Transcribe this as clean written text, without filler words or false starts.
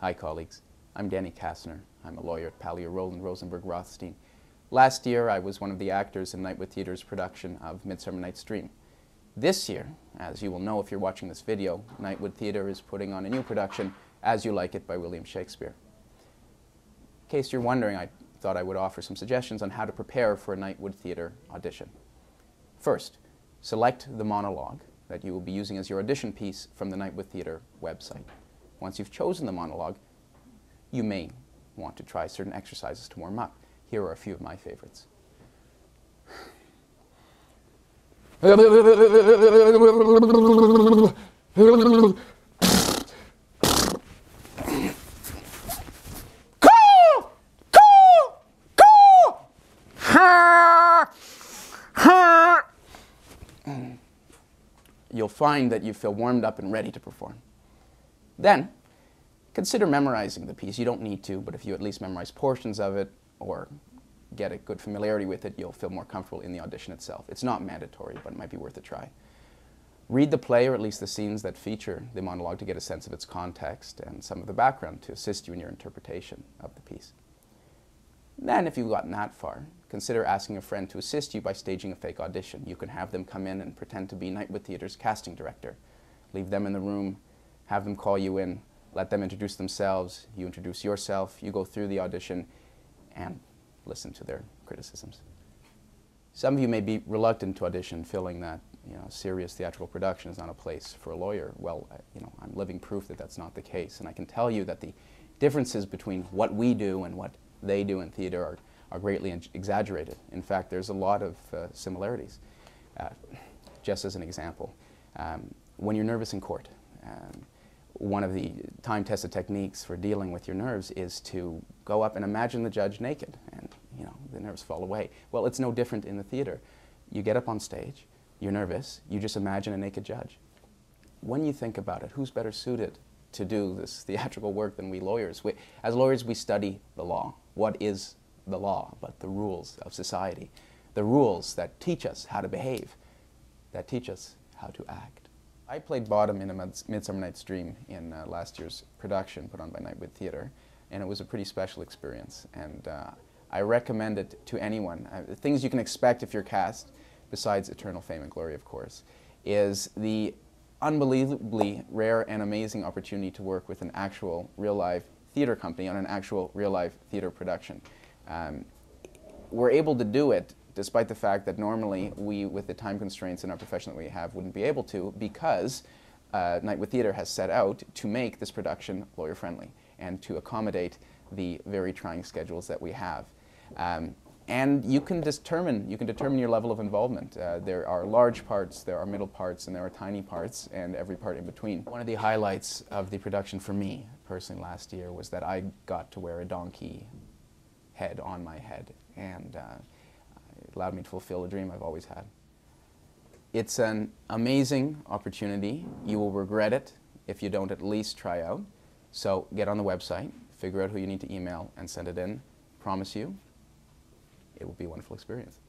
Hi colleagues, I'm Danny Kastner. I'm a lawyer at Pallier Rowland Rosenberg Rothstein. Last year I was one of the actors in Nightwood Theatre's production of Midsummer Night's Dream. This year, as you will know if you're watching this video, Nightwood Theatre is putting on a new production, As You Like It by William Shakespeare. In case you're wondering, I thought I would offer some suggestions on how to prepare for a Nightwood Theatre audition. First, select the monologue that you will be using as your audition piece from the Nightwood Theatre website. Once you've chosen the monologue, you may want to try certain exercises to warm up. Here are a few of my favorites. You'll find that you feel warmed up and ready to perform. Then, consider memorizing the piece. You don't need to, but if you at least memorize portions of it or get a good familiarity with it, you'll feel more comfortable in the audition itself. It's not mandatory, but it might be worth a try. Read the play, or at least the scenes that feature the monologue, to get a sense of its context and some of the background to assist you in your interpretation of the piece. Then, if you've gotten that far, consider asking a friend to assist you by staging a fake audition. You can have them come in and pretend to be Nightwood Theatre's casting director. Leave them in the room, have them call you in, let them introduce themselves, you introduce yourself, you go through the audition, and listen to their criticisms. Some of you may be reluctant to audition, feeling that serious theatrical production is not a place for a lawyer. Well, I'm living proof that that's not the case, and I can tell you that the differences between what we do and what they do in theater are greatly exaggerated. In fact, there's a lot of similarities. Just as an example, when you're nervous in court, one of the time-tested techniques for dealing with your nerves is to go up and imagine the judge naked, and the nerves fall away. Well, it's no different in the theater. You get up on stage, you're nervous, you just imagine a naked judge. When you think about it, who's better suited to do this theatrical work than we lawyers? As lawyers, we study the law. What is the law but the rules of society? The rules that teach us how to behave, that teach us how to act. I played Bottom in A Midsummer Night's Dream in last year's production put on by Nightwood Theatre, and it was a pretty special experience, and I recommend it to anyone. The things you can expect if you're cast, besides eternal fame and glory of course, is the unbelievably rare and amazing opportunity to work with an actual real-life theater company on an actual real-life theater production. We're able to do it despite the fact that normally we, with the time constraints in our profession that we have, wouldn't be able to, because Nightwood Theatre has set out to make this production lawyer-friendly and to accommodate the very trying schedules that we have. And you can determine your level of involvement. There are large parts, there are middle parts, and there are tiny parts, and every part in between. One of the highlights of the production for me, personally, last year was that I got to wear a donkey head on my head, and it allowed me to fulfill a dream I've always had. It's an amazing opportunity. You will regret it if you don't at least try out. So get on the website, figure out who you need to email, and send it in. Promise you, it will be a wonderful experience.